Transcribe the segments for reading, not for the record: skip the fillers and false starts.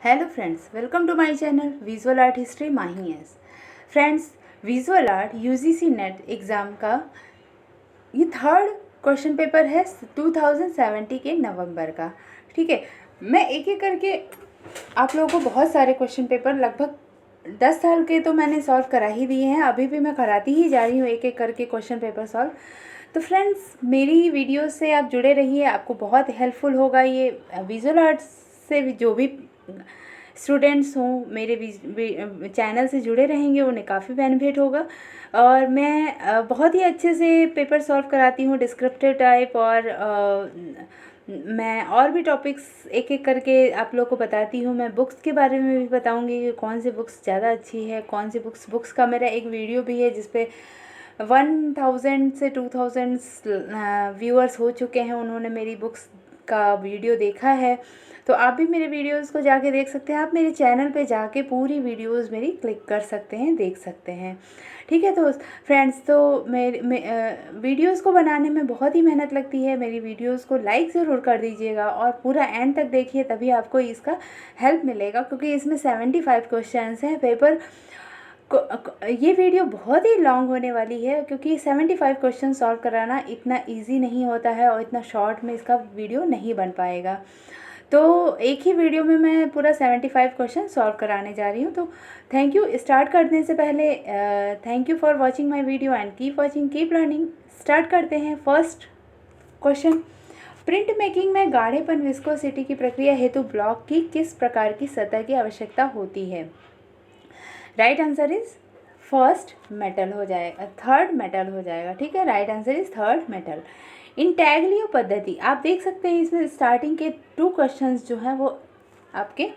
Hello friends, welcome to my channel visual art history Mahi S. Friends, visual art UGC NET exam का ये third question paper है 2070 के नवंबर का। ठीक है, मैं एक एक करके आप लोगों को बहुत सारे क्वेश्चन पेपर लगभग 10 साल के तो मैंने सॉल्व करा ही दिए हैं, अभी भी मैं कराती ही जा रही हूँ एक एक करके क्वेश्चन पेपर सॉल्व। तो फ्रेंड्स, मेरी वीडियो से आप जुड़े रहिए, आपको बहुत हेल्पफुल होगा। ये विजुअल आर्ट से जो भी स्टूडेंट्स हों मेरे चैनल से जुड़े रहेंगे उन्हें काफ़ी बेनिफिट होगा। और मैं बहुत ही अच्छे से पेपर सॉल्व कराती हूँ, डिस्क्रिप्टिव टाइप, और मैं और भी टॉपिक्स एक एक करके आप लोग को बताती हूँ। मैं बुक्स के बारे में भी बताऊँगी कि कौन सी बुक्स ज़्यादा अच्छी है, कौन सी बुक्स का मेरा एक वीडियो भी है जिसपे 1000 से 2000 व्यूअर्स हो चुके हैं, उन्होंने मेरी बुक्स का वीडियो देखा है। तो आप भी मेरे वीडियोस को जाके देख सकते हैं। आप मेरे चैनल पे जाके पूरी वीडियोस मेरी क्लिक कर सकते हैं, देख सकते हैं। ठीक है, तो फ्रेंड्स, तो मेरे वीडियोस को बनाने में बहुत ही मेहनत लगती है। मेरी वीडियोस को लाइक ज़रूर कर दीजिएगा और पूरा एंड तक देखिए, तभी आपको इसका हेल्प मिलेगा, क्योंकि इसमें 75 क्वेश्चन हैं। पेपर ये वीडियो बहुत ही लॉन्ग होने वाली है, क्योंकि 75 क्वेश्चन सॉल्व कराना इतना इजी नहीं होता है और इतना शॉर्ट में इसका वीडियो नहीं बन पाएगा। तो एक ही वीडियो में मैं पूरा 75 क्वेश्चन सॉल्व कराने जा रही हूँ। तो थैंक यू। स्टार्ट करने से पहले thank you for watching my video and keep watching, keep learning. Start करते हैं। फर्स्ट क्वेश्चन, प्रिंट मेकिंग में गाढ़ेपन विस्कोसिटी की प्रक्रिया हेतु ब्लॉक की किस प्रकार की सतह की आवश्यकता होती है? Right answer is first metal हो जाएगा, थर्ड मेटल हो जाएगा। ठीक है, right answer is third metal. Intaglio पद्धति, आप देख सकते हैं इसमें स्टार्टिंग के 2 क्वेश्चंस जो हैं वो आपके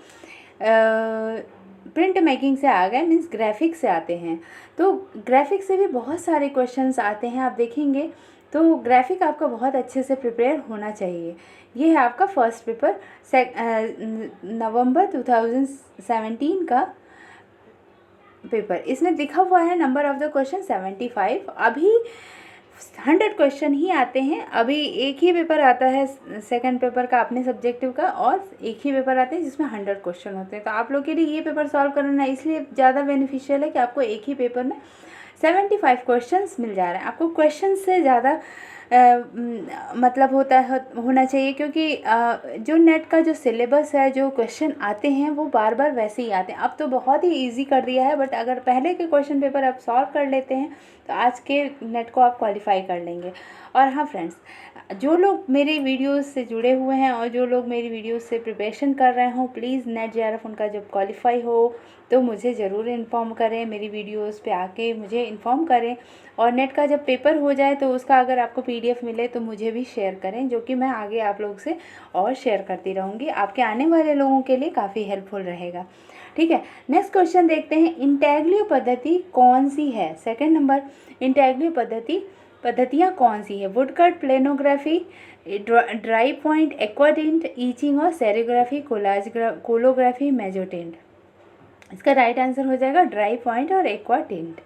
प्रिंट मेकिंग से आ गए, मीन्स ग्राफिक से आते हैं। तो ग्राफिक से भी बहुत सारे क्वेश्चंस आते हैं, आप देखेंगे। तो ग्राफिक आपका बहुत अच्छे से प्रिपेयर होना चाहिए। ये है आपका फर्स्ट पेपर नवंबर 2017 का पेपर। इसमें लिखा हुआ है नंबर ऑफ द क्वेश्चन 75। अभी 100 क्वेश्चन ही आते हैं। अभी एक ही पेपर आता है सेकंड पेपर का अपने सब्जेक्टिव का, और एक ही पेपर आते हैं जिसमें 100 क्वेश्चन होते हैं। तो आप लोग के लिए ये पेपर सॉल्व करना इसलिए ज़्यादा बेनिफिशियल है कि आपको एक ही पेपर में 75 क्वेश्चंस मिल जा रहे हैं। आपको क्वेश्चन से ज़्यादा मतलब होना चाहिए, क्योंकि जो नेट का जो सिलेबस है, जो क्वेश्चन आते हैं वो बार बार वैसे ही आते हैं। अब तो बहुत ही इजी कर दिया है, बट अगर पहले के क्वेश्चन पेपर आप सॉल्व कर लेते हैं तो आज के नेट को आप क्वालिफाई कर लेंगे। और हाँ फ्रेंड्स, जो लोग मेरी वीडियोस से जुड़े हुए हैं और जो लोग मेरी वीडियोस से प्रिपरेशन कर रहे हों, प्लीज़ नेट जेआरएफ उनका जब क्वालिफाई हो तो मुझे ज़रूर इन्फॉर्म करें, मेरी वीडियोस पे आके मुझे इन्फॉर्म करें। और नेट का जब पेपर हो जाए तो उसका अगर आपको पीडीएफ मिले तो मुझे भी शेयर करें, जो कि मैं आगे आप लोग से और शेयर करती रहूँगी। आपके आने वाले लोगों के लिए काफ़ी हेल्पफुल रहेगा। ठीक है, नेक्स्ट क्वेश्चन देखते हैं। इंटैग्लियो पद्धति कौन सी है? सेकंड नंबर, इंटैग्लियो पद्धतियाँ कौन सी है? Woodcut, planography, dry point, aquatint, etching और सेरिग्राफी, कोलोग्राफी, मेजोटिंट। इसका राइट आंसर हो जाएगा ड्राई पॉइंट और एक्वाटिंट।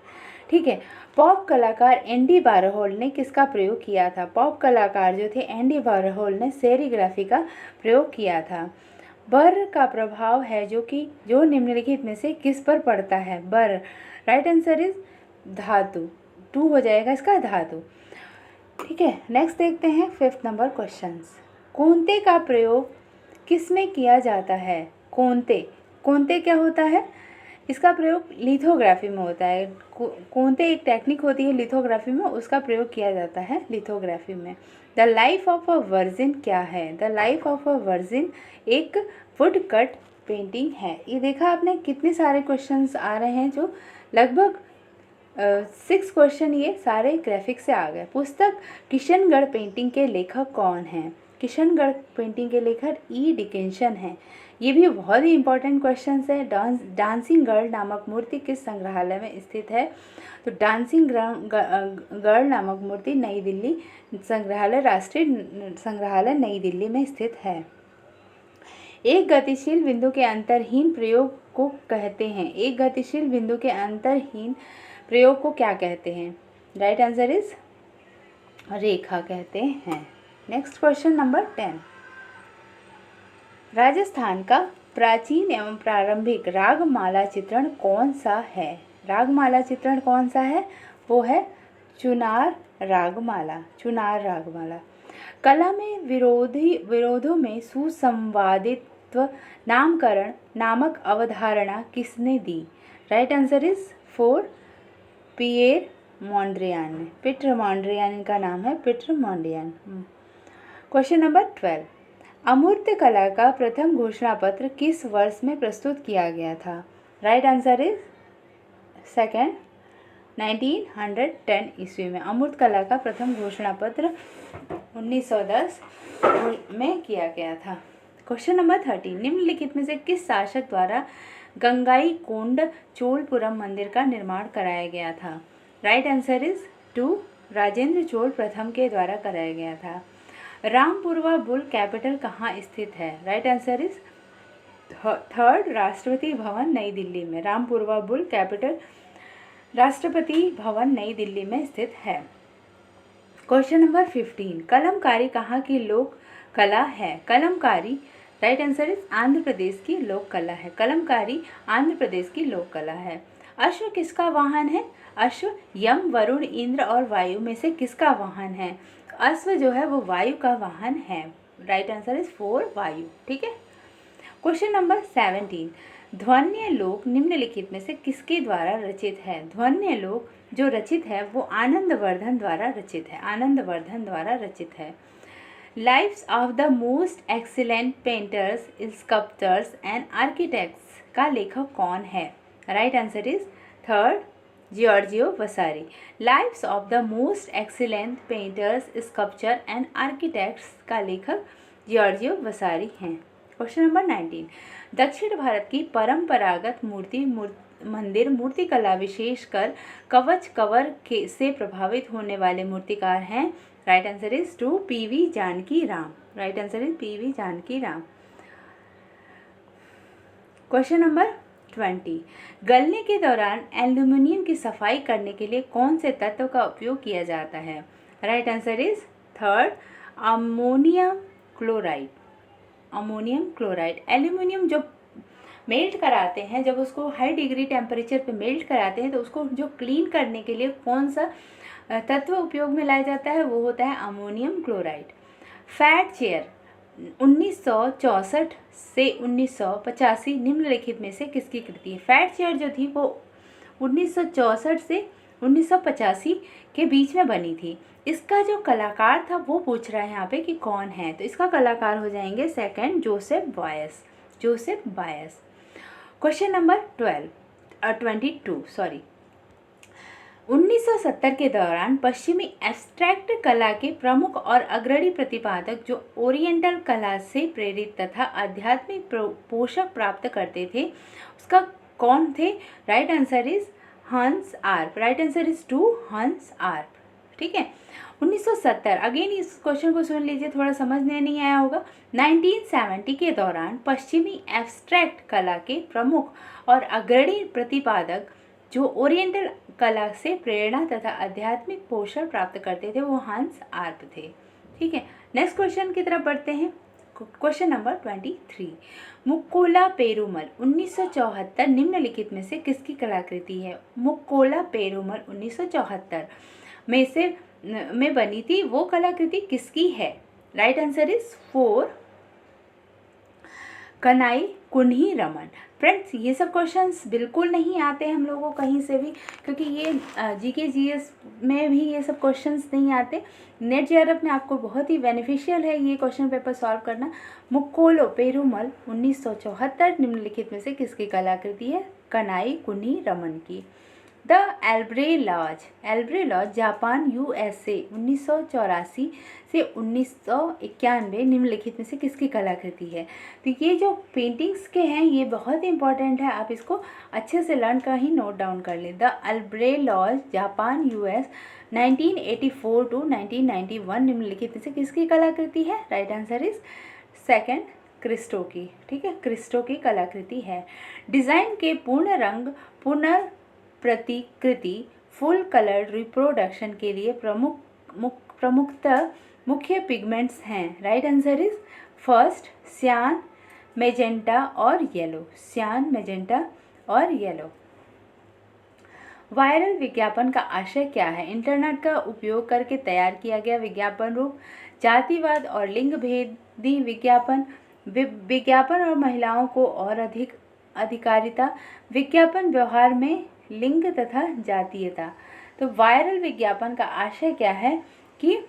ठीक है, पॉप कलाकार एंडी वारहोल ने किसका प्रयोग किया था? पॉप कलाकार जो थे एंडी वारहोल ने सेरिग्राफी का प्रयोग किया था। बर का प्रभाव है जो निम्नलिखित में से किस पर पड़ता है? बर, राइट आंसर इज धातु। 2 हो जाएगा इसका, धातु। ठीक है, नेक्स्ट देखते हैं 5th नंबर क्वेश्चंस। कोंते का प्रयोग किस में किया जाता है? कोंते क्या होता है? इसका प्रयोग लिथोग्राफी में होता है। कोंते एक टेक्निक होती है लिथोग्राफी में, उसका प्रयोग किया जाता है लिथोग्राफी में। The life of a virgin क्या है? The life of a virgin एक वुड कट पेंटिंग है। ये देखा आपने, कितने सारे क्वेश्चंस आ रहे हैं, जो लगभग 6 क्वेश्चन ये सारे ग्राफिक से आ गए। पुस्तक किशनगढ़ पेंटिंग के लेखक कौन हैं? किशनगढ़ पेंटिंग के लेखक ई डिकिंसन हैं। ये भी बहुत ही इंपॉर्टेंट क्वेश्चन है। डांसिंग गर्ल नामक मूर्ति किस संग्रहालय में स्थित है? तो डांसिंग गर्ल नामक मूर्ति नई दिल्ली संग्रहालय, राष्ट्रीय संग्रहालय नई दिल्ली में स्थित है। एक गतिशील बिंदु के अंतरहीन प्रयोग को कहते हैं। एक गतिशील बिंदु के अंतरहीन प्रयोग को क्या कहते हैं? राइट आंसर इज रेखा कहते हैं। नेक्स्ट क्वेश्चन नंबर 10, राजस्थान का प्राचीन एवं प्रारंभिक रागमाला चित्रण कौन सा है? रागमाला चित्रण कौन सा है? वो है चुनार रागमाला। चुनार रागमाला। कला में विरोधों में सुसंवादित्व नामकरण नामक अवधारणा किसने दी? राइट आंसर इज 4 पियर मोंड्रियान ने। पीटर मोंड्रियान इनका नाम है, पीटर मोंड्रियान। क्वेश्चन नंबर 12, अमूर्त कला का प्रथम घोषणा पत्र किस वर्ष में प्रस्तुत किया गया था? राइट आंसर इज सेकेंड 1910 ईस्वी में अमूर्त कला का प्रथम घोषणा पत्र 1910 में किया गया था। क्वेश्चन नंबर 13, निम्नलिखित में से किस शासक द्वारा गंगाईकोंड चोलपुरम मंदिर का निर्माण कराया गया था? Right answer is 2 Rajendra Chola प्रथम के द्वारा कराया गया था। रामपुरवा बुल कैपिटल कहाँ स्थित है? Right answer is 3 Rashtrapati Bhavan नई दिल्ली में। रामपुरवा बुल कैपिटल राष्ट्रपति भवन नई दिल्ली में स्थित है। क्वेश्चन नंबर 15, कलमकारी कहाँ की लोक कला है? Kalamkari right answer is Andhra Pradesh की लोक कला है। कलमकारी आंध्र प्रदेश की लोक कला है। अश्व किसका वाहन है? अश्व यम, वरुण, इंद्र और वायु में से किसका वाहन है? अश्व जो है वो वायु का वाहन है। राइट आंसर इज 4 वायु। ठीक है। क्वेश्चन नंबर 17, ध्वन्यालोक निम्नलिखित में से किसके द्वारा रचित है? ध्वन्यालोक जो रचित है वो आनंदवर्धन द्वारा रचित है। आनंदवर्धन द्वारा रचित है। Lives of the most excellent painters, sculptors and architects का लेखक कौन है? Right answer is 3 Giorgio Vasari. Lives of the most excellent painters, sculpture and architects का लेखक जियोर्जियो वसारी हैं। क्वेश्चन नंबर 19, दक्षिण भारत की परंपरागत मंदिर मूर्तिकला विशेषकर कवच कवर से प्रभावित होने वाले मूर्तिकार हैं? Right answer is 2 PV Janaki Ram. Right answer is PV Janaki Ram. Question number 20, गलने के दौरान एल्यूमिनियम की सफाई करने के लिए कौन से तत्व का उपयोग किया जाता है? Right answer is 3 ammonium chloride. Ammonium chloride. Aluminium जो मेल्ट कराते हैं, जब उसको हाई डिग्री टेम्परेचर पे मेल्ट कराते हैं तो उसको जो क्लीन करने के लिए कौन सा तत्व उपयोग में लाया जाता है? वो होता है अमोनियम क्लोराइड। फैट चेयर 1964 से 1985 निम्नलिखित में से किसकी कृति है? फैट चेयर जो थी वो 1964 से 1985 के बीच में बनी थी। इसका जो कलाकार था वो पूछ रहा है यहाँ पे कि कौन है, तो इसका कलाकार हो जाएंगे सेकंड जोसेफ बायस। जोसेफ बायस। क्वेश्चन नंबर 22 1970 के दौरान पश्चिमी एब्स्ट्रैक्ट कला के प्रमुख और अग्रणी प्रतिपादक जो ओरिएंटल कला से प्रेरित तथा आध्यात्मिक पोषक प्राप्त करते थे उसका कौन थे? राइट आंसर इज हंस आर्प। राइट आंसर इज 2 हंस आर्प। ठीक है। 1970, अगेन इस क्वेश्चन को सुन लीजिए, थोड़ा समझने नहीं आया होगा। 1970 के दौरान पश्चिमी एब्स्ट्रैक्ट कला के प्रमुख और अग्रणी प्रतिपादक जो ओरिएंटल कला से प्रेरणा तथा आध्यात्मिक पोषण प्राप्त करते थे वो हंस आर्प थे। ठीक है। नेक्स्ट क्वेश्चन की तरफ बढ़ते हैं। क्वेश्चन नंबर 23, मुक्कोला पेरुमल 1974 निम्नलिखित में से किसकी कलाकृति है? मुक्कोला पेरुमल 1974 में बनी थी, वो कलाकृति किसकी है? Right answer is 4 Kanai Kunhi Raman. Friends, ये सब क्वेश्चंस बिल्कुल नहीं आते हम लोगों को कहीं से भी, क्योंकि ये जीके जीएस में भी ये सब क्वेश्चंस नहीं आते। नेट जेआरएफ में आपको बहुत ही बेनिफिशियल है ये क्वेश्चन पेपर सॉल्व करना। मुक्कोलो पेरुमल 1974 निम्नलिखित में से किसकी कलाकृति है? कनाई कुन्ही रमन की। The umbrellas Japan USA 1984 से 1991 निम्नलिखित में से किसकी कलाकृति है? तो ये जो पेंटिंग्स के हैं ये बहुत इंपॉर्टेंट है, आप इसको अच्छे से लर्न कर ही नोट डाउन कर लें। The umbrellas Japan US 1984 to 1991 निम्नलिखित में से किसकी कलाकृति है? Right answer is second Christo की। ठीक है, क्रिस्टो की कलाकृति है। डिज़ाइन के पूर्ण रंग पुनर्प्रतिकृति फुल कलर रिप्रोडक्शन के लिए मुख्य पिगमेंट्स हैं। राइट आंसर इज फर्स्ट सियान, मेजेंटा और येलो, सियान, मेजेंटा और येलो। वायरल विज्ञापन का आशय क्या है? इंटरनेट का उपयोग करके तैयार किया गया विज्ञापन रूप, जातिवाद और लिंग भेदी विज्ञापन, विज्ञापन और महिलाओं को और अधिक अधिकारिता, विज्ञापन व्यवहार में लिंग तथा जातीयता। तो वायरल विज्ञापन का आशय क्या है कि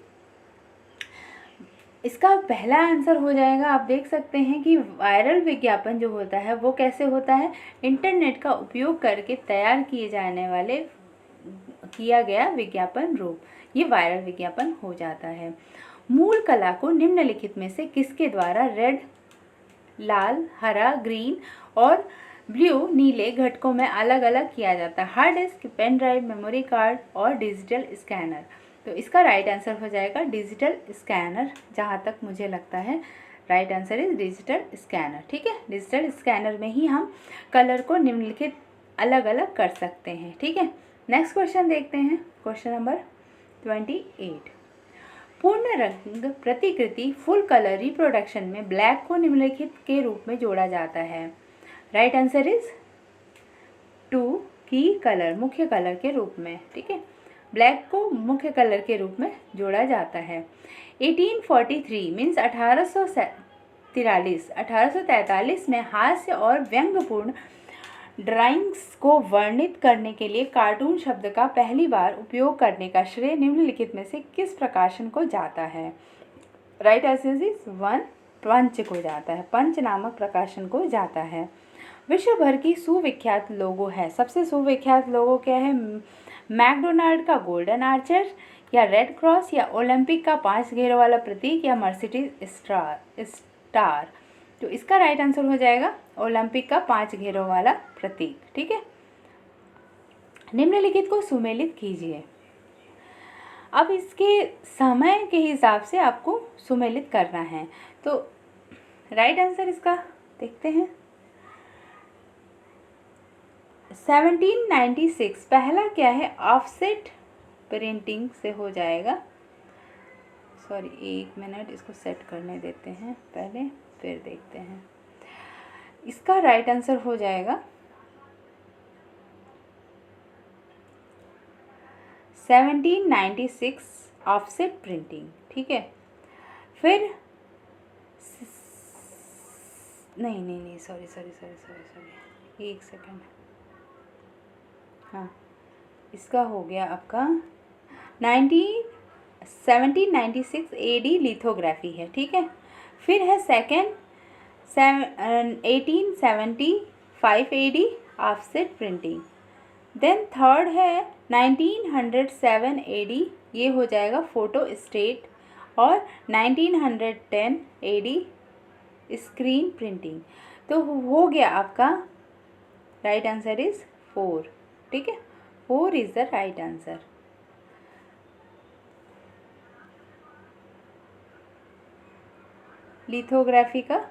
इसका पहला आंसर हो जाएगा, आप देख सकते हैं कि वायरल विज्ञापन जो होता है वो कैसे होता है? इंटरनेट का उपयोग करके तैयार किए जाने वाले किया गया विज्ञापन रूप, ये वायरल विज्ञापन हो जाता है। मूल कला को निम्नलिखित में से किसके द्वारा रेड, लाल, हरा, ग्रीन और ब्लू नीले घटकों में अलग अलग किया जाता है? Hard disk, pen drive, memory card और डिजिटल स्कैनर। तो इसका राइट आंसर हो जाएगा डिजिटल स्कैनर, जहाँ तक मुझे लगता है right answer is digital scanner. ठीक है, डिजिटल स्कैनर में ही हम कलर को निम्नलिखित अलग अलग कर सकते हैं। ठीक है, नेक्स्ट क्वेश्चन देखते हैं, क्वेश्चन नंबर 28। पूर्ण रंग प्रतिकृति फुल कलर रिप्रोडक्शन में ब्लैक को निम्नलिखित के रूप में जोड़ा जाता है? राइट आंसर इज 2 की कलर, मुख्य कलर के रूप में। ठीक है, ब्लैक को मुख्य कलर के रूप में जोड़ा जाता है। 1843 मीन्स 1843 में हास्य और व्यंग्यपूर्ण ड्राइंग्स को वर्णित करने के लिए कार्टून शब्द का पहली बार उपयोग करने का श्रेय निम्नलिखित में से किस प्रकाशन को जाता है? राइट आंसर इज 1 पंच को जाता है, पंच नामक प्रकाशन को जाता है। विश्व भर की सुविख्यात लोगो है, सबसे सुविख्यात लोगो क्या है? मैकडोनाल्ड का गोल्डन आर्चर, या रेड क्रॉस, या ओलंपिक का 5 घेरों वाला प्रतीक, या मर्सिडीज स्टार। तो इसका राइट आंसर हो जाएगा ओलंपिक का 5 घेरों वाला प्रतीक। ठीक है, निम्नलिखित को सुमेलित कीजिए। अब इसके समय के हिसाब से आपको सुमेलित करना है, तो राइट आंसर इसका देखते हैं। 1796 पहला क्या है? ऑफसेट प्रिंटिंग से हो जाएगा। सॉरी, 1 मिनट, इसको सेट करने देते हैं पहले, फिर देखते हैं। इसका राइट आंसर हो जाएगा 1796 ऑफसेट प्रिंटिंग। ठीक है, फिर नहीं, सॉरी, 1 सेकेंड। हाँ, इसका हो गया आपका 1796 AD लिथोग्राफी है। ठीक है, फिर है second 1875 AD offset printing. Then third है 1907 AD, ये हो जाएगा फोटो स्टेट, और 1910 AD स्क्रीन प्रिंटिंग। तो हो गया आपका राइट आंसर इज 4। ठीक है, 4 is the right answer. Lithography का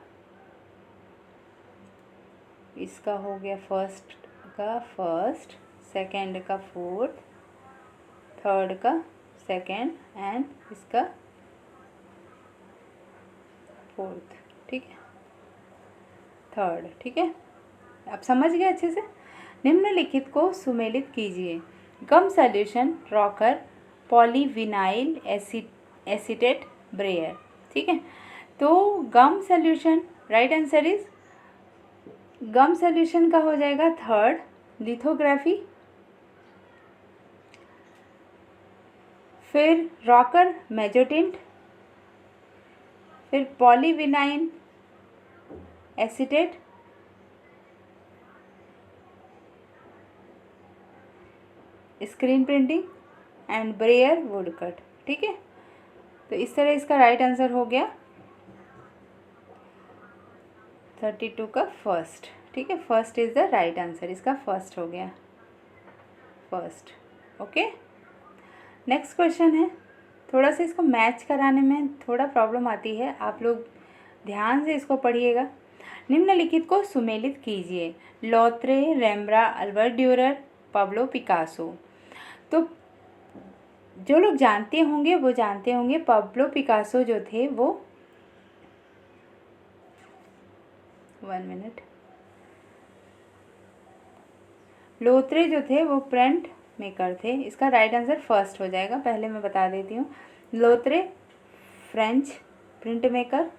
इसका हो गया फर्स्ट का फर्स्ट, सेकंड का फोर्थ, थर्ड का सेकंड एंड इसका फोर्थ। ठीक है, थर्ड। ठीक है, आप समझ गए अच्छे से। निम्नलिखित को सुमेलित कीजिए। Gum solution, rocker, polyvinyl acetate, brayer. ठीक है, तो gum solution, right answer is gum solution का हो जाएगा थर्ड, लिथोग्राफी, फिर रॉकर मेजोटिंट, फिर polyvinyl acetate, screen printing and brayer woodcut. ठीक है, तो इस तरह इसका राइट आंसर हो गया 32 का फर्स्ट। ठीक है, first is the right answer, इसका फर्स्ट हो गया फर्स्ट। ओके, नेक्स्ट क्वेश्चन है। थोड़ा सा इसको मैच कराने में थोड़ा प्रॉब्लम आती है, आप लोग ध्यान से इसको पढ़िएगा। निम्नलिखित को सुमेलित कीजिए। Lautrec, Rembrandt, Albert Durer, Pablo Picasso. तो जो लोग जानते होंगे वो जानते होंगे, पाब्लो पिकासो जो थे वो 1 मिनट। लोथरे जो थे वो प्रिंट मेकर थे, इसका राइट आंसर फर्स्ट हो जाएगा। पहले मैं बता देती हूँ। Lautrec French print maker,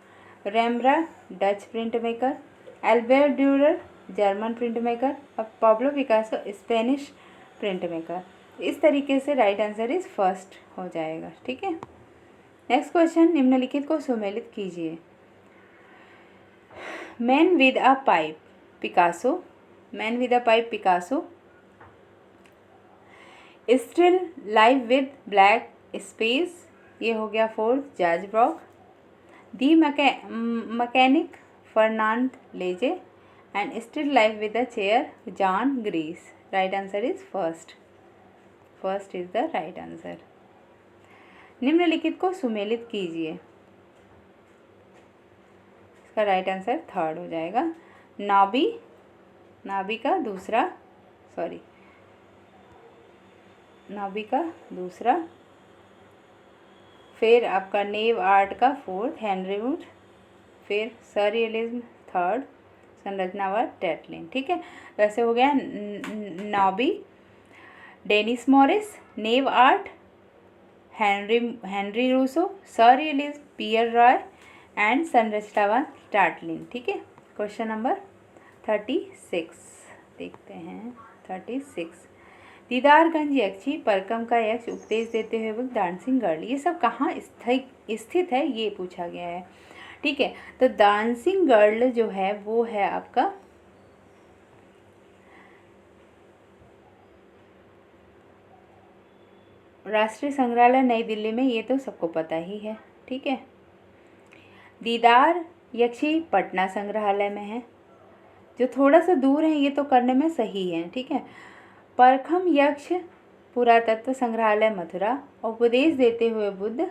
Rembrandt Dutch print maker, Albert Durer German print maker और Pablo Picasso Spanish print maker. इस तरीके से राइट आंसर इज फर्स्ट हो जाएगा। ठीक है। नेक्स्ट क्वेश्चन, निम्नलिखित को सुमेलित कीजिए। Man with a pipe Picasso, man with a pipe Picasso, still life with black space, ये हो गया fourth, George Braque. The mechanic Fernand Leger and still life with a chair Juan Gris. Right answer is first, first is the right answer. निम्नलिखित को सुमेलित कीजिए, इसका right answer third हो जाएगा। नाबी, नाबी का दूसरा, सॉरी नाबी का दूसरा, फिर आपका नेव आर्ट का फोर्थ हेनरी वुड, फिर सररियलिज्म थर्ड, संरचनावाद टेटलिन। ठीक है, वैसे हो गया Nabis, Denis Maurice, naive art Henri Rousseau, surrealism Pierre Roy and संरचनावाद टेटलिन। ठीक है। क्वेश्चन नंबर 36 देखते हैं। 36, दीदारगंज यक्षी, परकम का यक्ष, उपदेश देते हुए वक्त डांसिंग गर्ल, ये सब कहाँ स्थित है ये पूछा गया है। ठीक है, तो डांसिंग गर्ल जो है वो है आपका राष्ट्रीय संग्रहालय नई दिल्ली में, ये तो सबको पता ही है। ठीक है। दीदार यक्षी पटना संग्रहालय में है, जो थोड़ा सा दूर है ये तो करने में सही है। ठीक है। परखम यक्ष पुरातत्व संग्रहालय मथुरा, उपदेश देते हुए बुद्ध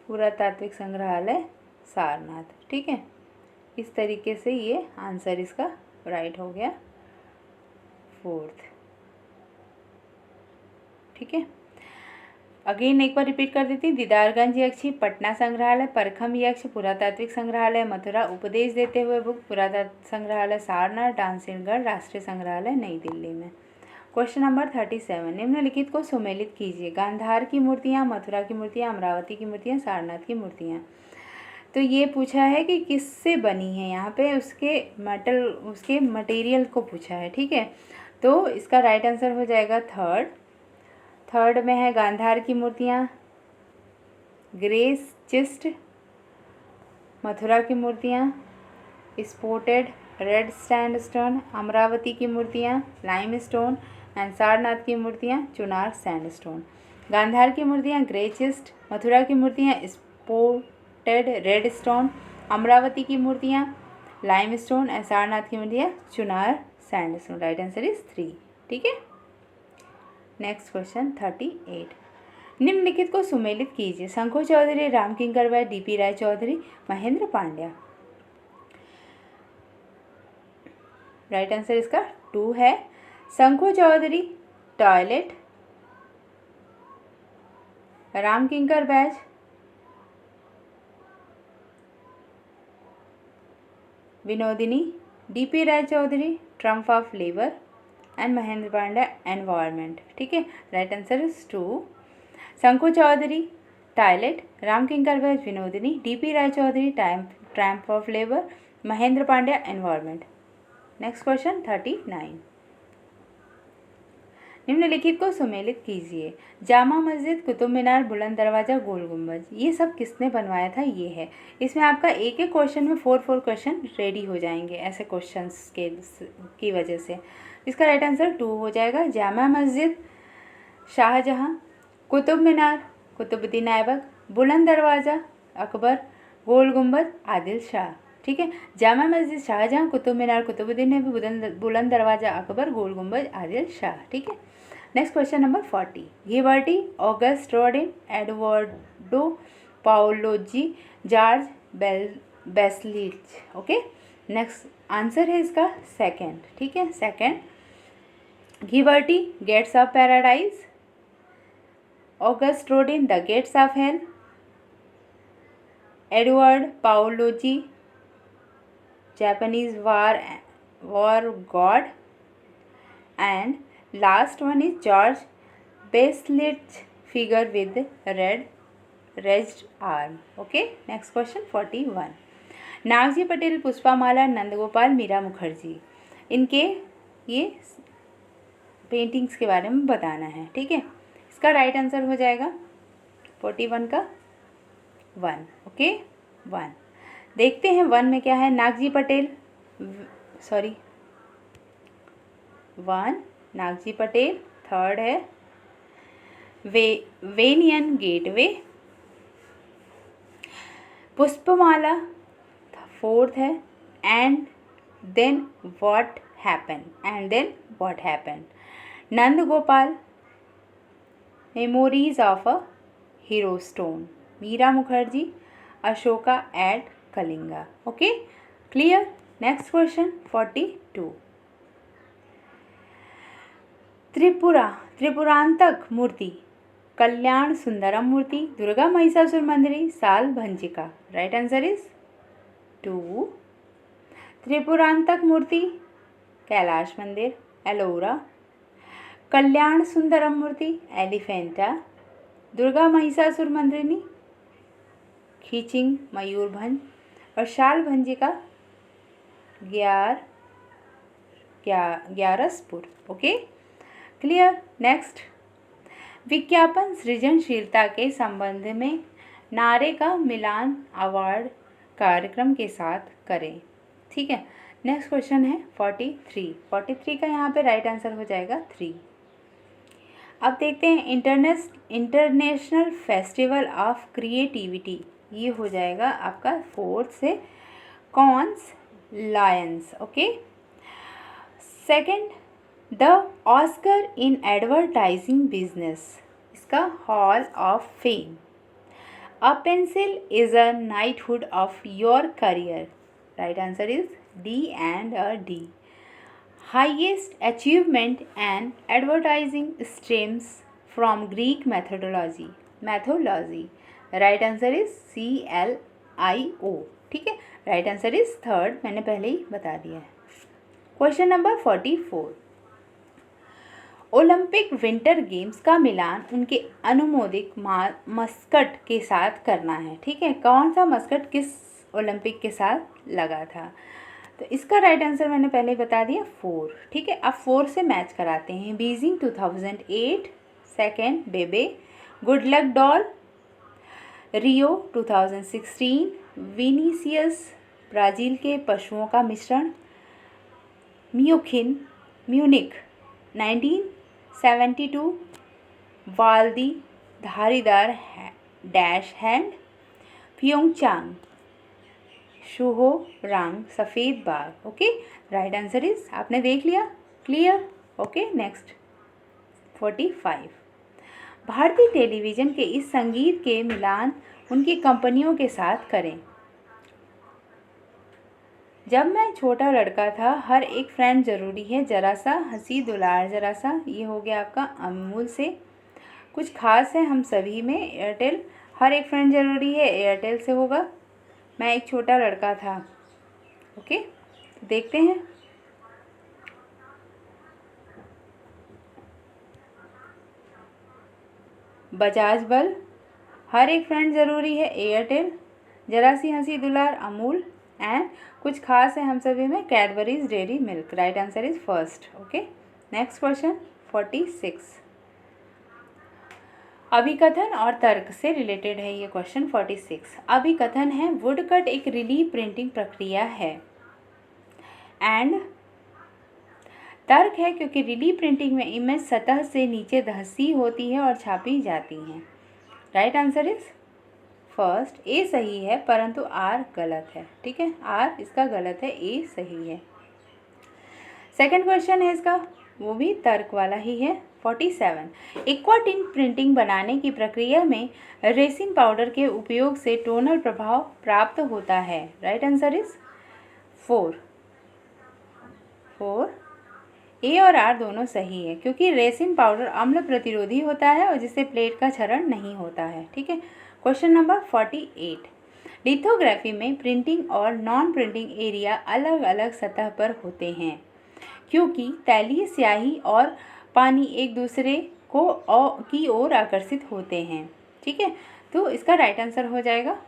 पुरातात्विक संग्रहालय सारनाथ। ठीक है, इस तरीके से ये आंसर इसका राइट हो गया फोर्थ। ठीक है, अगेन एक बार रिपीट कर देती हूँ। दीदारगंज यक्षी पटना संग्रहालय, परखम यक्ष पुरातात्विक संग्रहालय मथुरा, उपदेश देते हुए बुक पुरातत्व संग्रहालय सारनाथ, डांसिंग गर्ल राष्ट्रीय संग्रहालय नई दिल्ली में। क्वेश्चन नंबर 37, निम्नलिखित को सुमेलित कीजिए। गांधार की मूर्तियाँ, मथुरा की मूर्तियाँ, अमरावती की मूर्तियाँ, सारनाथ की मूर्तियाँ। तो ये पूछा है कि किससे बनी है, यहाँ पे उसके मटेरियल को पूछा है। ठीक है, तो इसका राइट आंसर हो जाएगा थर्ड में है गांधार की मूर्तियाँ, ग्रेस चिस्ट, मथुरा की मूर्तियाँ, स्पोर्टेड रेड सैंडस्टोन, अमरावती की मूर्तियाँ लाइम स्टोन एंड सारनाथ की मूर्तियाँ चुनार सैंडस्टोन। गांधार की मूर्तियाँ ग्रे चिस्ट, मथुरा की मूर्तियाँ स्पोर्टेड रेड स्टोन, अमरावती की मूर्तियाँ लाइम स्टोन एंड सारनाथ की मूर्तियाँ Chunar sandstone. Right answer is 3। ठीक है। नेक्स्ट क्वेश्चन 38, निम्नलिखित को सुमेलित कीजिए। Sankho Chaudhuri, Ram Kinkar Baij, DP Roy Chowdhury, Mahendra Pandya. Right answer इसका 2 है। Sankho Chaudhuri toilet, Ram Kinkar Baij Vinodini, DP Roy Chowdhury triumph of labour and Mahendra Pandya environment. ठीक है, right answer is 2। Sankho Chaudhuri toilet, Ram Kinkar Baij Vinodini, DP Roy Chowdhury triumph of labour, Mahendra Pandya environment. Next question 39, निम्नलिखित को सुमेलित कीजिए। जामा मस्जिद, कुतुब मीनार, बुलंद दरवाज़ा, गोल गुंबज, ये सब किसने बनवाया था, ये है। इसमें आपका एक एक क्वेश्चन में 4 क्वेश्चन रेडी हो जाएंगे ऐसे क्वेश्चंस की वजह से। इसका राइट आंसर 2 हो जाएगा। जामा मस्जिद शाहजहाँ, कुतुब मीनार कुतुबुद्दीन ऐबक, बुलंद दरवाज़ा अकबर, गोल गुंबद आदिल शाह। ठीक है, जामा मस्जिद शाहजहाँ, कुतुब मीनार कुतुबुद्दीन ऐबक, बुलंद दरवाज़ा अकबर, गोल गुंबद आदिल शाह। ठीक है। Next question number 40, Ghiberti, Auguste Rodin, Eduardo Paolozzi, George Baselitz. Okay, next answer है इसका सेकंड। ठीक है, second, Ghiberti gates of paradise, Auguste Rodin the gates of hell, Edward Paolozzi, Japanese war god, and last one is George Baselitz figure with red raised arm. Okay, next question 41. Nagji Patel, Pushpamala, Nandagopal, Meera Mukherjee, इनके ये paintings के बारे में बताना है। ठीक है, इसका राइट आंसर हो जाएगा 41 का 1। ओके 1। देखते हैं 1 में क्या है। नागजी पटेल, 1 नागजी पटेल, 3rd है वेनियन गेटवे, पुष्पमाला 4th है and then what happen, Nandagopal memories of a hero stone, Meera Mukherjee Ashoka at Kalinga. Okay clear. Next question 42। Tripurantaka Murti, Kalyana Sundaram Murti, Durga Mahishasura मंदिरी, Sal Bhanjika. Right answer is 2। Tripurantaka Murti Kailash Mandir Ellora, कल्याण सुंदरम मूर्ति एलिफेंटा, दुर्गा महिषासुर मंदिनी खीचिंग मयूरभंज, और Sal Bhanjika Gyaraspur. Okay clear. Next, विज्ञापन सृजनशीलता के संबंध में नारे का मिलान अवार्ड कार्यक्रम के साथ करें। ठीक है, नेक्स्ट क्वेश्चन है 43 का यहाँ पे राइट आंसर हो जाएगा 3। अब देखते हैं इंटरनेशनल फेस्टिवल ऑफ क्रिएटिविटी, ये हो जाएगा आपका 4th से Cannes Lions. Okay. Second, the Oscar in advertising business, इसका hall of fame, a pencil is a knighthood of your career. Right answer is D and D. Highest achievement and advertising stems from Greek mythology. Right answer is CLIO. ठीक है, right answer is 3rd, मैंने पहले ही बता दिया है। Question number 44। Olympic winter games का मिलान उनके अनुमोदित मस्कट के साथ करना है। ठीक है, कौन सा मस्कट किस ओलंपिक के साथ लगा था, तो इसका राइट आंसर मैंने पहले बता दिया 4। ठीक है, अब 4 से मैच कराते हैं। बीजिंग 2008, सेकेंड बेबे, गुड लक डॉल, रियो 2016, विनीसियस ब्राज़ील के पशुओं का मिश्रण, म्यूनिक 1972, वाल्दी धारीदार डैश हैंड, प्योंगचांग शुहो रंग सफ़ेद बाग। ओके, राइट आंसर इज, आपने देख लिया, क्लियर। Okay next 45। भारतीय टेलीविज़न के इस संगीत के मिलान उनकी कंपनियों के साथ करें। जब मैं छोटा लड़का था, हर एक फ्रेंड ज़रूरी है, ज़रा सा हंसी दुलार ज़रा सा, ये हो गया आपका अमूल से। कुछ खास है हम सभी में, एयरटेल, हर एक फ्रेंड ज़रूरी है, एयरटेल से होगा। मैं एक छोटा लड़का था। ओके, देखते हैं। बजाज बल, हर एक फ्रेंड ज़रूरी है, एयरटेल, जरा सी हंसी दुलार अमूल, एंड कुछ खास है हम सभी में, Cadbury's dairy milk. Right answer is 1st। Okay next question 46। अभिकथन और तर्क से रिलेटेड है ये क्वेश्चन 46। अभिकथन है, वुडकट एक रिलीफ प्रिंटिंग प्रक्रिया है, एंड तर्क है क्योंकि रिलीफ प्रिंटिंग में इमेज सतह से नीचे धंसी होती है और छापी जाती हैं। राइट आंसर इज 1st, ए सही है परंतु आर गलत है। ठीक है, आर इसका गलत है, ए सही है। सेकंड क्वेश्चन है इसका, वो भी तर्क वाला ही है। 47। एक्वाटिंट प्रिंटिंग बनाने की प्रक्रिया में रेसिन पाउडर के उपयोग से टोनल प्रभाव प्राप्त होता है। Right answer is 4। ए और आर दोनों सही है क्योंकि रेसिन पाउडर अम्ल प्रतिरोधी होता है और जिससे प्लेट का क्षरण नहीं होता है। ठीक है, क्वेश्चन नंबर 48। लिथोग्राफी में प्रिंटिंग और नॉन प्रिंटिंग एरिया अलग अलग सतह पर होते हैं क्योंकि तैलीय स्याही और पानी एक दूसरे की ओर आकर्षित होते हैं। ठीक है, तो इसका राइट आंसर हो जाएगा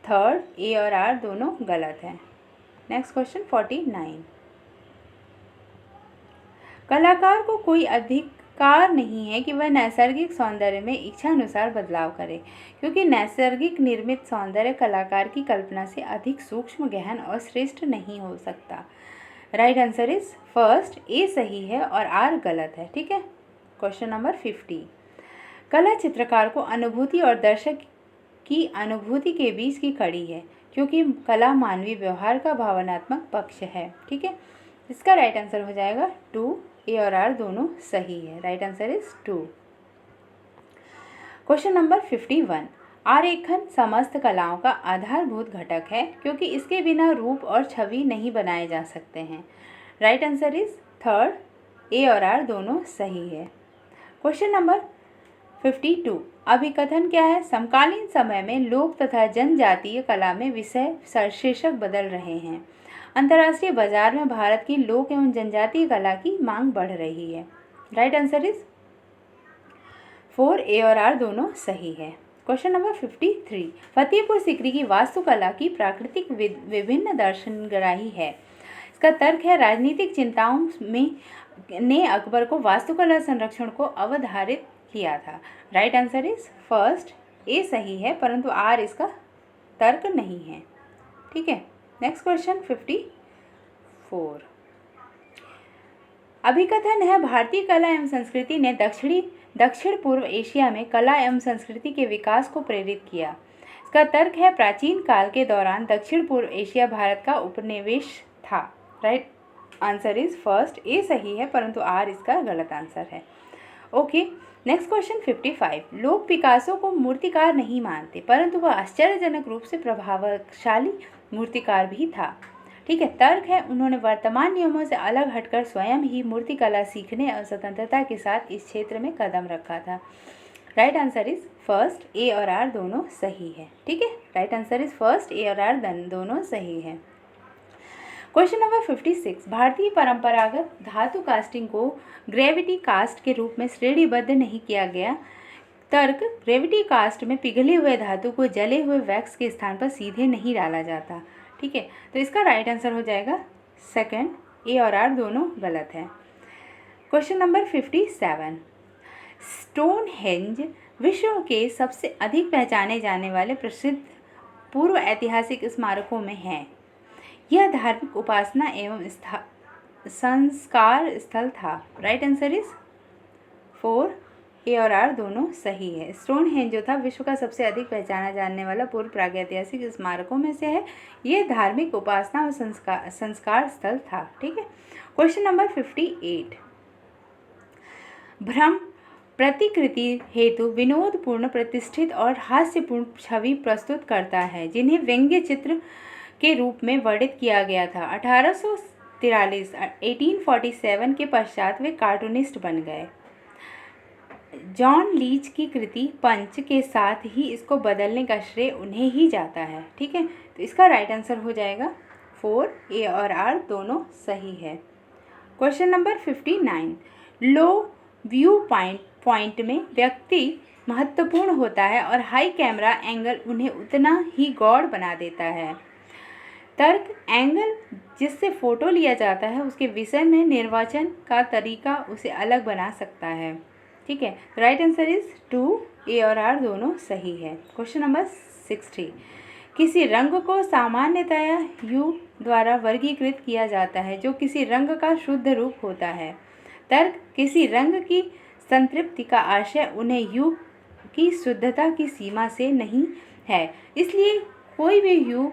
थर्ड, ए और आर दोनों गलत है। Next question 49। कलाकार को कोई अधिकार नहीं है कि वह नैसर्गिक सौंदर्य में इच्छानुसार बदलाव करे क्योंकि नैसर्गिक निर्मित सौंदर्य कलाकार की कल्पना से अधिक सूक्ष्म, गहन और श्रेष्ठ नहीं हो सकता। राइट आंसर इज फर्स्ट, ए सही है और आर गलत है। ठीक है, क्वेश्चन नंबर 50। कला चित्रकार को अनुभूति और दर्शक की अनुभूति के बीच की कड़ी है क्योंकि कला मानवीय व्यवहार का भावनात्मक पक्ष है। ठीक है, इसका राइट आंसर हो जाएगा 2, ए और आर दोनों सही है। Right answer is 2। Question number 51। आरेखन समस्त कलाओं का आधारभूत घटक है क्योंकि इसके बिना रूप और छवि नहीं बनाए जा सकते हैं। राइट आंसर इज थर्ड, ए और आर दोनों सही है। Question number 52। अभिकथन क्या है? समकालीन समय में लोक तथा जनजातीय कला में विषय शीर्षक बदल रहे हैं। अंतर्राष्ट्रीय बाजार में भारत की लोक एवं जनजातीय कला की मांग बढ़ रही है। राइट आंसर इज 4, ए और आर दोनों सही है। Question number 53। फतेहपुर सीकरी की वास्तुकला की प्राकृतिक विभिन्न दर्शनग्राही है। इसका तर्क है राजनीतिक चिंताओं में ने अकबर को वास्तुकला संरक्षण को अवधारित किया था। राइट आंसर इज फर्स्ट, ए सही है परंतु आर इसका तर्क नहीं है। ठीक है, नेक्स्ट क्वेश्चन 54। अभिकथन है भारतीय कला एवं संस्कृति ने दक्षिण पूर्व एशिया में कला एवं संस्कृति के विकास को प्रेरित किया। इसका तर्क है प्राचीन काल के दौरान दक्षिण पूर्व एशिया भारत का उपनिवेश था। राइट आंसर इज फर्स्ट, ए सही है परंतु आर इसका गलत आंसर है। Okay, next question 55। लोग पिकासो को मूर्तिकार नहीं मानते परंतु वह आश्चर्यजनक रूप से प्रभावशाली मूर्तिकार भी था। ठीक है, तर्क है उन्होंने वर्तमान नियमों से अलग हटकर स्वयं ही मूर्तिकला सीखने और स्वतंत्रता के साथ इस क्षेत्र में कदम रखा था। राइट आंसर इज फर्स्ट, ए और आर दोनों सही है। ठीक है, राइट आंसर इज फर्स्ट, ए और आर दोनों सही है। Question number 56। भारतीय परंपरागत धातु कास्टिंग को ग्रेविटी कास्ट के रूप में श्रेणीबद्ध नहीं किया गया। तर्क, ग्रेविटी कास्ट में पिघले हुए धातु को जले हुए वैक्स के स्थान पर सीधे नहीं डाला जाता। ठीक है, तो इसका राइट आंसर हो जाएगा सेकंड, ए और आर दोनों गलत है। Question number 57। स्टोनहेंज विश्व के सबसे अधिक पहचाने जाने वाले प्रसिद्ध पूर्व ऐतिहासिक स्मारकों में है। यह धार्मिक उपासना एवं संस्कार स्थल था। राइट आंसर इज 4, ए और आर दोनों सही है। स्टोनहेंज जो था विश्व का सबसे अधिक पहचाना जाने वाला पूर्व प्रागैतिहासिक स्मारकों में से है। ये धार्मिक उपासना और संस्कार स्थल था। ठीक है, क्वेश्चन नंबर 58। भ्रम प्रतिकृति हेतु विनोदपूर्ण, प्रतिष्ठित और हास्यपूर्ण छवि प्रस्तुत करता है जिन्हें व्यंग्य चित्र के रूप में वर्णित किया गया था। 1847 के पश्चात वे कार्टूनिस्ट बन गए। जॉन लीच की कृति पंच के साथ ही इसको बदलने का श्रेय उन्हें ही जाता है। ठीक है, तो इसका राइट आंसर हो जाएगा 4, ए और आर दोनों सही है। Question number 59। लो व्यू पॉइंट में व्यक्ति महत्वपूर्ण होता है और हाई कैमरा एंगल उन्हें उतना ही गौड़ बना देता है। तर्क, एंगल जिससे फोटो लिया जाता है उसके विषय में निर्वाचन का तरीका उसे अलग बना सकता है। ठीक है, राइट आंसर इज 2, ए और आर दोनों सही है। Question number 60। किसी रंग को सामान्यतया यू द्वारा वर्गीकृत किया जाता है जो किसी रंग का शुद्ध रूप होता है। तर्क, किसी रंग की संतृप्ति का आशय उन्हें यू की शुद्धता की सीमा से नहीं है, इसलिए कोई भी यू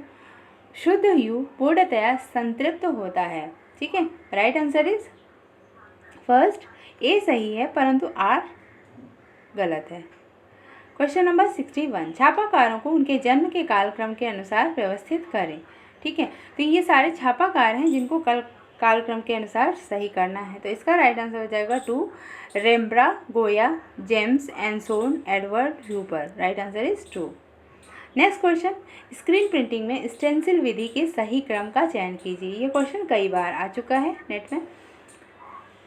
शुद्ध यू पूर्णतया संतृप्त होता है। ठीक है, राइट आंसर इज फर्स्ट, ए सही है परंतु आर गलत है। Question number 61। छापाकारों को उनके जन्म के कालक्रम के अनुसार व्यवस्थित करें। ठीक है, तो ये सारे छापाकार हैं जिनको कालक्रम के अनुसार सही करना है। तो इसका राइट आंसर हो जाएगा 2, Rembrandt, Goya, James, Ensor, Edward Hopper. Right answer is 2। Next question, screen printing में स्टेंसिल विधि के सही क्रम का चयन कीजिए। ये क्वेश्चन कई बार आ चुका है नेट में।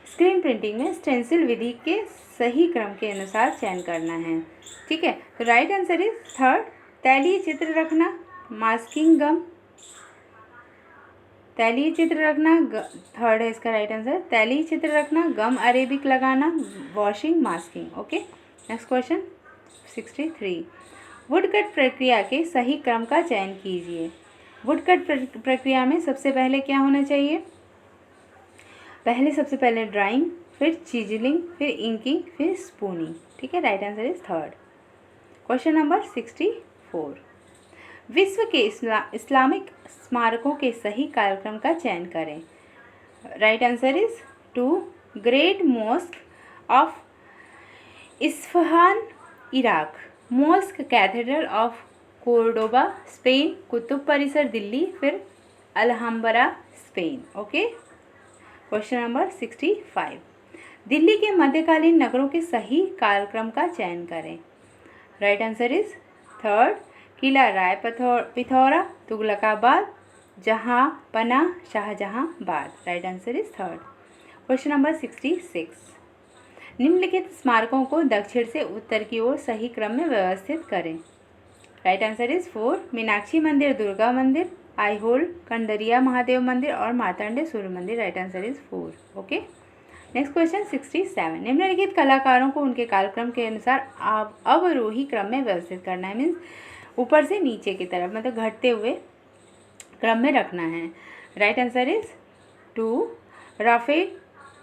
स्क्रीन प्रिंटिंग में स्टेंसिल विधि के सही क्रम के अनुसार चयन करना है। ठीक है, तो राइट आंसर इज थर्ड, तैलीय चित्र रखना, मास्किंग गम, तैलीय चित्र रखना, थर्ड है इसका राइट आंसर, तैलीय चित्र रखना, गम अरेबिक लगाना, washing, masking. Okay, next question 63, woodcut प्रक्रिया के सही क्रम का चयन कीजिए। वुडकट प्रक्रिया में सबसे पहले क्या होना चाहिए? सबसे पहले ड्राइंग, फिर चिजलिंग, फिर इंकिंग, फिर स्पूनिंग। ठीक है, right answer is third. Question number 64, विश्व के इस्लामिक स्मारकों के सही कार्यक्रम का चयन करें। Right answer is 2, great mosque of Isfahan Iraq, mosque cathedral of Cordoba Spain, Qutub परिसर दिल्ली, फिर Alhambra Spain. Okay, question number 65, Delhi के मध्यकालीन नगरों के सही कालक्रम का चयन करें। Right answer is third, Qila Rai Pithora, Tughlakabad, Jahanpanah, Shahjahanabad. Right answer is third. Question number 66, निम्नलिखित स्मारकों को दक्षिण से उत्तर की ओर सही क्रम में व्यवस्थित करें। राइट आंसर इज 4, मीनाक्षी मंदिर, दुर्गा मंदिर, आईहोल, कंडरिया महादेव मंदिर और मार्तंडे सूर्य मंदिर। Right answer is 4। Okay, next question 67, निम्नलिखित कलाकारों को उनके कालक्रम के अनुसार अवरोही क्रम में व्यवस्थित करना है। मीन्स ऊपर से नीचे की तरफ, मतलब घटते हुए क्रम में रखना है। Right answer is 2, Raphael,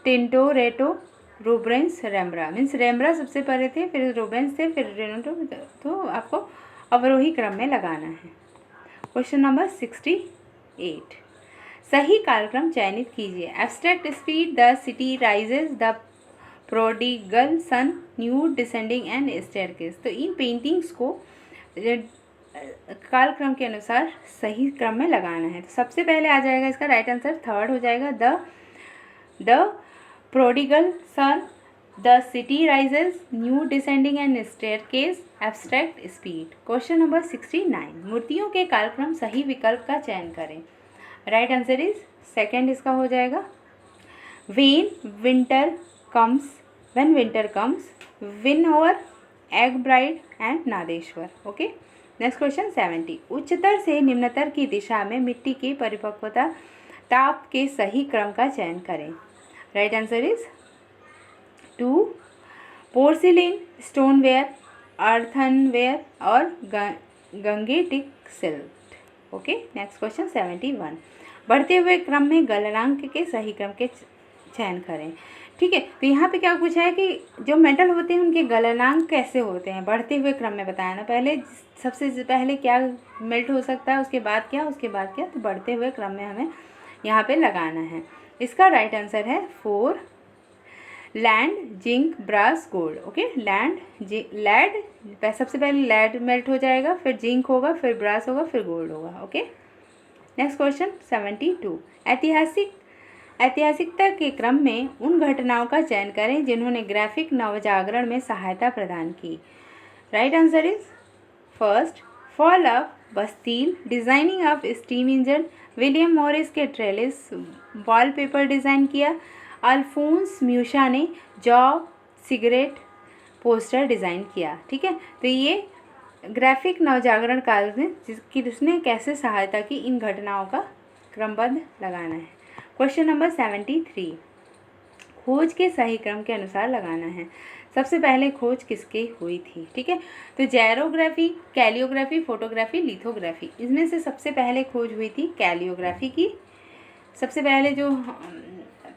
Tintoretto, Rubens, Rembrandt. Means Rembrandt सबसे पहले थे, फिर रूबेंस थे, फिर रेनोटो, तो आपको अवरोही क्रम में लगाना है। क्वेश्चन नंबर 68, सही कालक्रम चयनित कीजिए। Abstract speed, the city rises, the prodigal sun, nude, descending and staircase. तो इन पेंटिंग्स को कालक्रम के अनुसार सही क्रम में लगाना है। तो सबसे पहले आ जाएगा इसका राइट आंसर, थर्ड हो जाएगा, the prodigal sun, the city rises, new, descending and staircase, abstract speed. Question number 69, मूर्तियों के कालक्रम सही विकल्प का चयन करें। राइट आंसर इज सेकेंड इसका हो जाएगा, when winter comes, win over, egg bride and Nadeshwar. Okay, next question 70, उच्चतर से निम्नतर की दिशा में मिट्टी की परिपक्वता ताप के सही क्रम का चयन करें। Right answer is 2, porcelain, stoneware, earthenware और gangetic silt. Okay, next question 71, बढ़ते हुए क्रम में गलनांक के सही क्रम के चयन करें। ठीक है, तो यहाँ पे क्या पूछा है कि जो मेटल होते हैं उनके गलनांक कैसे होते हैं, बढ़ते हुए क्रम में बताया ना। पहले सबसे पहले क्या मेल्ट हो सकता है, उसके बाद क्या, तो बढ़ते हुए क्रम में हमें यहाँ पे लगाना है। इसका राइट आंसर है 4, lead, zinc, brass, gold. Okay, lead, सबसे पहले लैड मेल्ट हो जाएगा, फिर जिंक होगा, फिर ब्रास होगा, फिर गोल्ड होगा। ओके, नेक्स्ट क्वेश्चन 72, ऐतिहासिकता के क्रम में उन घटनाओं का चयन करें जिन्होंने ग्राफिक नवजागरण में सहायता प्रदान की। Right answer is first, fall of Bastille, designing of steam engine, William Morris के ट्रेलिस वॉलपेपर डिज़ाइन किया, अल्फोंस म्यूशा ने जॉब सिगरेट पोस्टर डिज़ाइन किया। ठीक है, तो ये ग्राफिक नवजागरण काल में जिसने कैसे सहायता की, इन घटनाओं का क्रमबद्ध लगाना है। क्वेश्चन नंबर 73, खोज के सही क्रम के अनुसार लगाना है। सबसे पहले खोज किसकी हुई थी? ठीक है, तो जैरोग्राफी, कैलियोग्राफी, फोटोग्राफी, लिथोग्राफी, इसमें से सबसे पहले खोज हुई थी कैलियोग्राफी की। सबसे पहले जो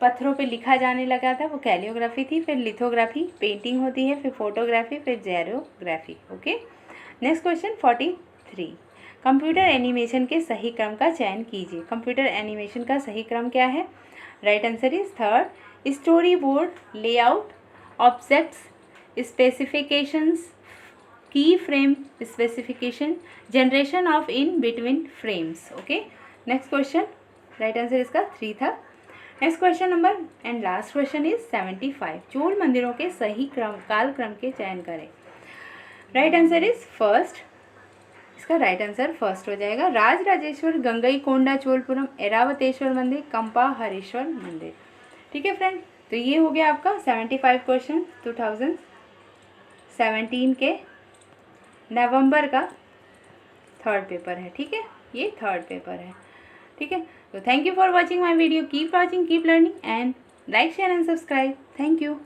पत्थरों पे लिखा जाने लगा था वो कैलियोग्राफी थी, फिर लिथोग्राफी पेंटिंग होती है, फिर फोटोग्राफी, फिर xerography. Okay, next question 43, computer animation के सही क्रम का चयन कीजिए। कंप्यूटर एनिमेशन का सही क्रम क्या है? Right answer is third, story board, layout, objects, specifications, key frame specification, generation of in between frames. Okay, next question, right answer इसका 3 था। Next question number and last question is 75, Chola मंदिरों के सही काल क्रम के चयन करें। राइट आंसर इज फर्स्ट, इसका राइट आंसर फर्स्ट हो जाएगा। राजराजेश्वर, गंगई कोंडा चोलपुरम, एरावतेश्वर मंदिर, कंपा हरेश्वर मंदिर। ठीक है फ्रेंड, तो ये हो गया आपका 75 क्वेश्चन 2017 के नवंबर का थर्ड पेपर है। ठीक है, ये थर्ड पेपर है। ठीक है, तो thank you for watching my video. Keep watching, keep learning and like share and subscribe. Thank you.